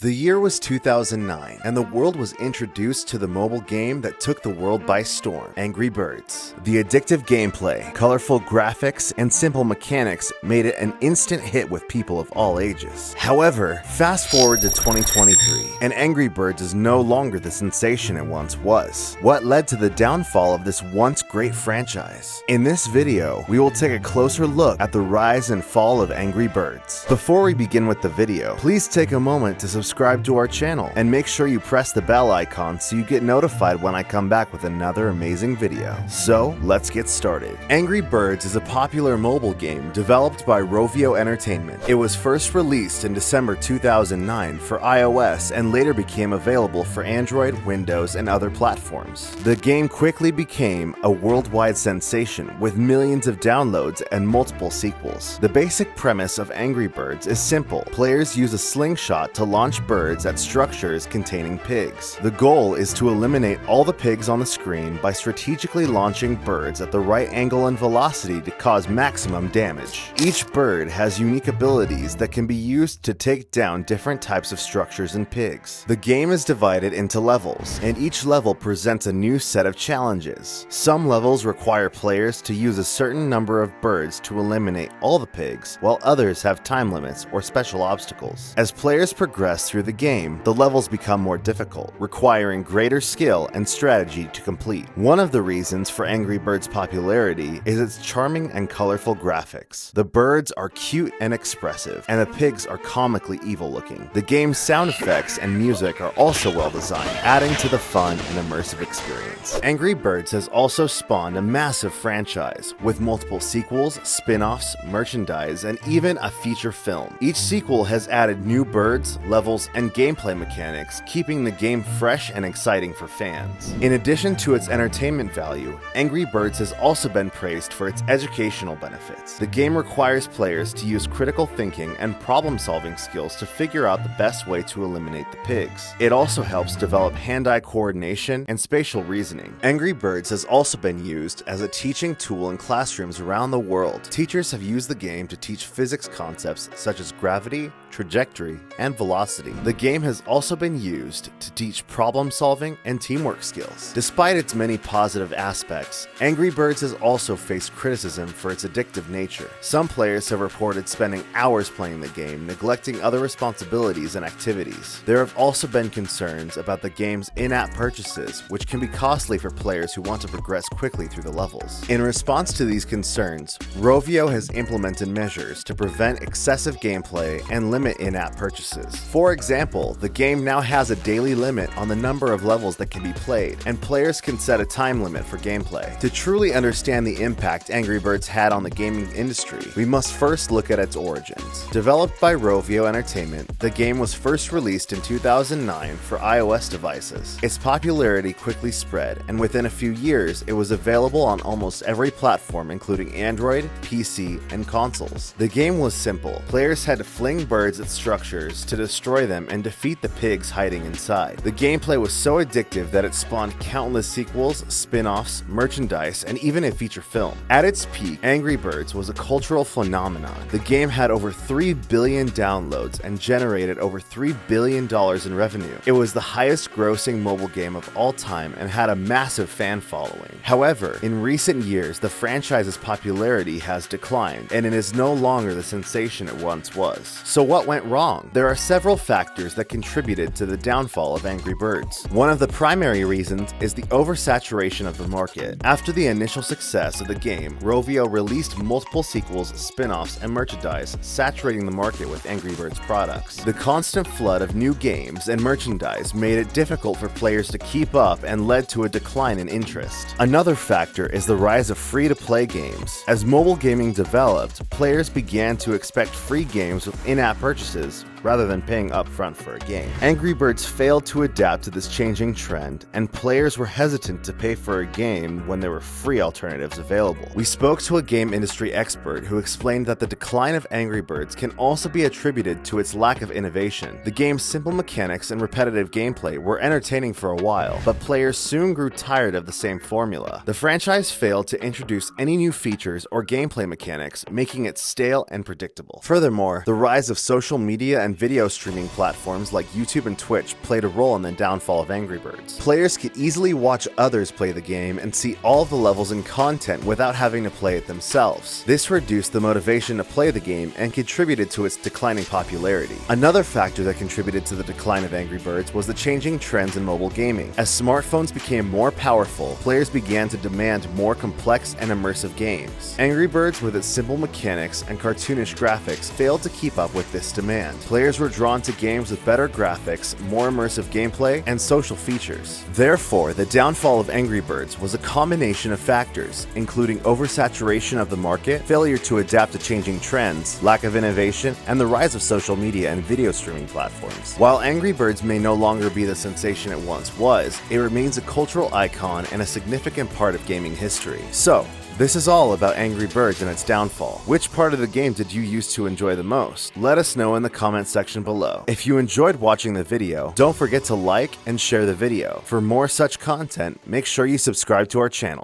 The year was 2009, and the world was introduced to the mobile game that took the world by storm, Angry Birds. The addictive gameplay, colorful graphics, and simple mechanics made it an instant hit with people of all ages. However, fast forward to 2023, and Angry Birds is no longer the sensation it once was. What led to the downfall of this once great franchise? In this video, we will take a closer look at the rise and fall of Angry Birds. Before we begin with the video, please take a moment to subscribe to our channel and make sure you press the bell icon so you get notified when I come back with another amazing video. So let's get started. Angry Birds is a popular mobile game developed by Rovio Entertainment. It was first released in December 2009 for iOS and later became available for Android, Windows, and other platforms. The game quickly became a worldwide sensation with millions of downloads and multiple sequels. The basic premise of Angry Birds is simple. Players use a slingshot to launch birds at structures containing pigs. The goal is to eliminate all the pigs on the screen by strategically launching birds at the right angle and velocity to cause maximum damage. Each bird has unique abilities that can be used to take down different types of structures and pigs. The game is divided into levels, and each level presents a new set of challenges. Some levels require players to use a certain number of birds to eliminate all the pigs, while others have time limits or special obstacles. As players progress through the game, the levels become more difficult, requiring greater skill and strategy to complete. One of the reasons for Angry Birds' popularity is its charming and colorful graphics. The birds are cute and expressive, and the pigs are comically evil-looking. The game's sound effects and music are also well designed, adding to the fun and immersive experience. Angry Birds has also spawned a massive franchise, with multiple sequels, spin-offs, merchandise, and even a feature film. Each sequel has added new birds, levels, and gameplay mechanics, keeping the game fresh and exciting for fans. In addition to its entertainment value, Angry Birds has also been praised for its educational benefits. The game requires players to use critical thinking and problem-solving skills to figure out the best way to eliminate the pigs. It also helps develop hand-eye coordination and spatial reasoning. Angry Birds has also been used as a teaching tool in classrooms around the world. Teachers have used the game to teach physics concepts such as gravity, trajectory, and velocity. The game has also been used to teach problem-solving and teamwork skills. Despite its many positive aspects, Angry Birds has also faced criticism for its addictive nature. Some players have reported spending hours playing the game, neglecting other responsibilities and activities. There have also been concerns about the game's in-app purchases, which can be costly for players who want to progress quickly through the levels. In response to these concerns, Rovio has implemented measures to prevent excessive gameplay and limit in-app purchases. For example, the game now has a daily limit on the number of levels that can be played, and players can set a time limit for gameplay. To truly understand the impact Angry Birds had on the gaming industry, we must first look at its origins. Developed by Rovio Entertainment, the game was first released in 2009 for iOS devices. Its popularity quickly spread, and within a few years, it was available on almost every platform including Android, PC, and consoles. The game was simple. Players had to fling birds at structures to destroy them and defeat the pigs hiding inside. The gameplay was so addictive that it spawned countless sequels, spin-offs, merchandise, and even a feature film. At its peak, Angry Birds was a cultural phenomenon. The game had over 3 billion downloads and generated over $3 billion in revenue. It was the highest grossing mobile game of all time and had a massive fan following. However, in recent years, the franchise's popularity has declined, and it is no longer the sensation it once was. So what went wrong? There are several factors that contributed to the downfall of Angry Birds. One of the primary reasons is the oversaturation of the market. After the initial success of the game, Rovio released multiple sequels, spin-offs, and merchandise, saturating the market with Angry Birds products. The constant flood of new games and merchandise made it difficult for players to keep up and led to a decline in interest. Another factor is the rise of free-to-play games. As mobile gaming developed, players began to expect free games with in-app purchases rather than paying upfront for a game. Angry Birds failed to adapt to this changing trend, and players were hesitant to pay for a game when there were free alternatives available. We spoke to a game industry expert who explained that the decline of Angry Birds can also be attributed to its lack of innovation. The game's simple mechanics and repetitive gameplay were entertaining for a while, but players soon grew tired of the same formula. The franchise failed to introduce any new features or gameplay mechanics, making it stale and predictable. Furthermore, the rise of social media and and video streaming platforms like YouTube and Twitch played a role in the downfall of Angry Birds. Players could easily watch others play the game and see all of the levels and content without having to play it themselves. This reduced the motivation to play the game and contributed to its declining popularity. Another factor that contributed to the decline of Angry Birds was the changing trends in mobile gaming. As smartphones became more powerful, players began to demand more complex and immersive games. Angry Birds, with its simple mechanics and cartoonish graphics, failed to keep up with this demand. Players were drawn to games with better graphics, more immersive gameplay, and social features. Therefore, the downfall of Angry Birds was a combination of factors, including oversaturation of the market, failure to adapt to changing trends, lack of innovation, and the rise of social media and video streaming platforms. While Angry Birds may no longer be the sensation it once was, it remains a cultural icon and a significant part of gaming history. So, this is all about Angry Birds and its downfall. Which part of the game did you used to enjoy the most? Let us know in the comment section below. If you enjoyed watching the video, don't forget to like and share the video. For more such content, make sure you subscribe to our channel.